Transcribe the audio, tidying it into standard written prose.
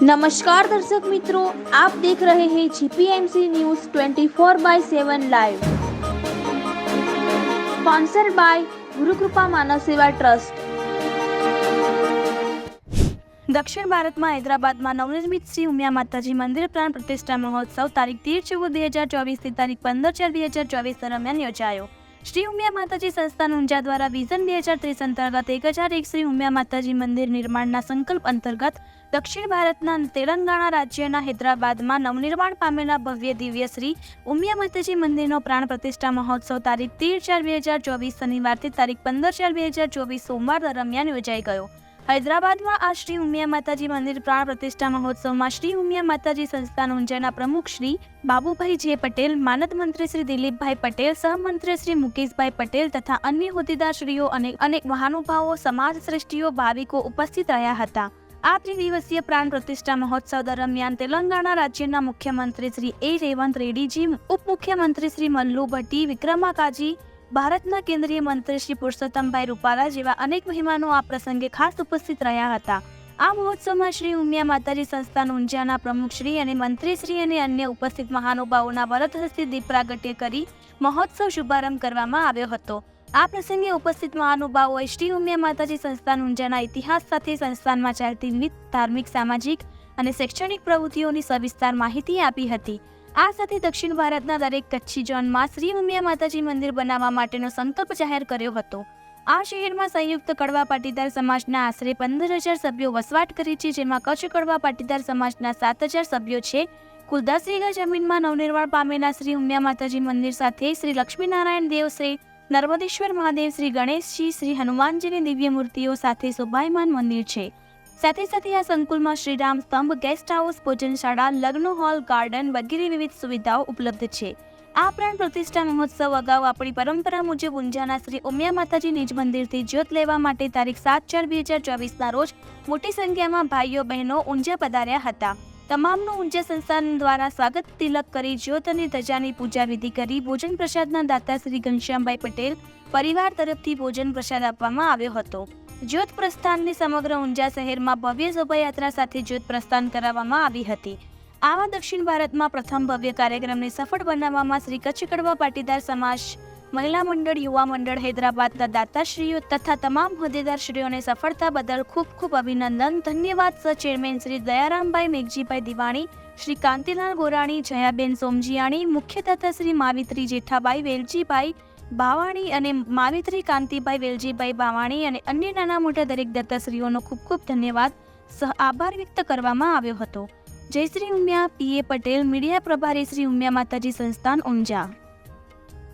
नमस्कार दर्शक मित्रों, आप देख रहे हैं जीपीएमसी news 24/7 live, sponsored by Gurukripa मानव सेवा ट्रस्ट। દક્ષિણ ભારતમાં હૈદરાબાદમાં નવનિર્મિત શ્રી ઉમિયા માતાજી મંદિર પ્રાણ પ્રતિષ્ઠા મહોત્સવ તારીખ 13/4/2024 થી તારીખ 15/4/2024 દરમિયાન યોજાયો। શ્રી ઉમિયા માતાજી સંસ્થાન ઊંઝા દ્વારા વિઝન 2030 અંતર્ગત 1001 શ્રી ઉમિયા માતાજી મંદિર નિર્માણના સંકલ્પ અંતર્ગત દક્ષિણ ભારતના તેલંગાણા રાજ્યના હૈદરાબાદમાં નવનિર્માણ પામેલા ભવ્ય દિવ્ય શ્રી ઉમિયા માતાજી મંદિરનો પ્રાણ પ્રતિષ્ઠા મહોત્સવ તારીખ 13/4/2024 શનિવારથી તારીખ 15/4/2024 સોમવાર દરમિયાન યોજાઈ ગયો। હૈદરાબાદમાં આ શ્રી ઉમિયા માતાજી મંદિર પ્રાણ પ્રતિષ્ઠા મહોત્સવમાં શ્રી ઉમિયા માતાજી સંસ્થાન ઊંઝાના પ્રમુખ શ્રી બાબુભાઈ જે પટેલ, માનદ મંત્રી શ્રી દિલીપભાઈ પટેલ, સહમંત્રી શ્રી મુકેશભાઈ પટેલ તથા અન્ય હોદ્દેદારશ્રીઓ અને અનેક મહાનુભાવો, સમાજ શ્રેષ્ઠીઓ, ભાવિકો ઉપસ્થિત રહ્યા હતા। આ ત્રિદિવસીય પ્રાણ પ્રતિષ્ઠા મહોત્સવ દરમિયાન તેલંગાણા રાજ્યના મુખ્યમંત્રી શ્રી એ રેવંત રેડ્ડીજી, ઉપમુખ્યમંત્રી શ્રી મલ્લુ ભટ્ટી, વિક્રમા કાજી, ભારતના કેન્દ્રીય મંત્રી શ્રી પુરુષોત્તમભાઈ રૂપાલા જેવા અનેક મહેમાનો આ પ્રસંગે ખાસ ઉપસ્થિત રહ્યા હતા। આ મહોત્સવમાં શ્રી ઉમિયા માતાજી સંસ્થાન ઊંઝાના પ્રમુખશ્રી અને મંત્રીશ્રી અને અન્ય ઉપસ્થિત મહાનુભાવોના વરદ હસ્તે દીપ પ્રાગટ્ય કરી મહોત્સવ શુભારંભ કરવામાં આવ્યો હતો। આ પ્રસંગે ઉપસ્થિત મહાનુભાવોએ શ્રી ઉમિયા માતાજી સંસ્થાન ઊંઝાના ઇતિહાસ સાથે સંસ્થાનમાં ચાલતી વિવિધ ધાર્મિક, સામાજિક અને શૈક્ષણિક પ્રવૃત્તિઓની સવિસ્તાર માહિતી આપી હતી। આ સાથે દક્ષિણ ભારતના દરેક કચ્છી ઝોનમાં શ્રી ઉમિયા માતાજી મંદિર બનાવવા માટેનો સંકલ્પ જાહેર કર્યો હતો। આ શહેરમાં સંયુક્ત કડવા પાટીદાર સમાજના આશરે 15,000 સભ્યો વસવાટ કરે છે, જેમાં કચ્છ કડવા પાટીદાર સમાજના 7,000 સભ્યો છે। કુલ 10 વીઘા જમીનમાં નવનિર્માણ પામેલા શ્રી ઉમિયા માતાજી મંદિર સાથે શ્રી લક્ષ્મીનારાયણ દેવ, શ્રી નર્મદેશ્વર મહાદેવ, શ્રી ગણેશજી, શ્રી હનુમાનજીની દિવ્ય મૂર્તિઓ સાથે શોભાયમાન મંદિર છે। સાથે સાથે આ સંકુલમાં શ્રીરામ સ્તંભ, ગેસ્ટ હાઉસ, ભોજનશાળા, લગ્ન હોલ, ગાર્ડન વગેરે વિવિધ સુવિધાઓ ઉપલબ્ધ છે। આ પ્રાણ પ્રતિષ્ઠા મહોત્સવ અગાઉ આપણી પરંપરા મુજબ ઊંઝાના શ્રી ઉમિયા માતાજી નિજ મંદિરથી જ્યોત લેવા માટે તારીખ 7/4/2024ના રોજ મોટી સંખ્યામાં ભાઈઓ બહેનો ઊંઝા પધાર્યા હતા। તમામનું ઊંઝા સંસ્થાન દ્વારા સ્વાગત તિલક કરી જ્યોત અને ધજાની પૂજા વિધિ કરી ભોજન પ્રસાદના દાતા શ્રી ઘનશ્યામભાઈ પટેલ પરિવાર તરફથી ભોજન પ્રસાદ આપવામાં આવ્યો હતો। જ્યોત પ્રસ્થાનની સમગ્ર ઊંઝા શહેરમાં ભવ્ય શોભાયાત્રા સાથે જ્યોત પ્રસ્થાન કરાવવામાં આવી હતી। આવા દક્ષિણ ભારતમાં પ્રથમ ભવ્ય કાર્યક્રમને સફળ બનાવવામાં શ્રી કચ્છ કડવા પાટીદાર સમાજ, મહિલા મંડળ, યુવા મંડળ હૈદરાબાદના દાતાશ્રીઓ તથા તમામ હોદ્દેદારશ્રીઓને સફળતા બદલ ખૂબ ખૂબ અભિનંદન, ધન્યવાદ। ચેરમેન શ્રી દયારામભાઈ મેઘજીભાઈ દિવાણી, શ્રી કાંતિલાલ ગોરાણી, જયાબેન સોમજીયાણી, મુખ્ય દાતા શ્રી માવિત્રી જેઠાભાઈ વેલજીભાઈ બાવાણી અને માવિત્રી કાંતિભાઈ વેલજીભાઈ બાવાણી અને અન્ય નાના મોટા દરેક દત્તાશ્રીઓનો ખૂબ ખૂબ ધન્યવાદ સહ આભાર વ્યક્ત કરવામાં આવ્યો હતો। જય શ્રી ઉમિયા, પીએ પટેલ, મીડિયા પ્રભારી શ્રી ઉમિયા માતાજી સંસ્થાન ઊંઝા।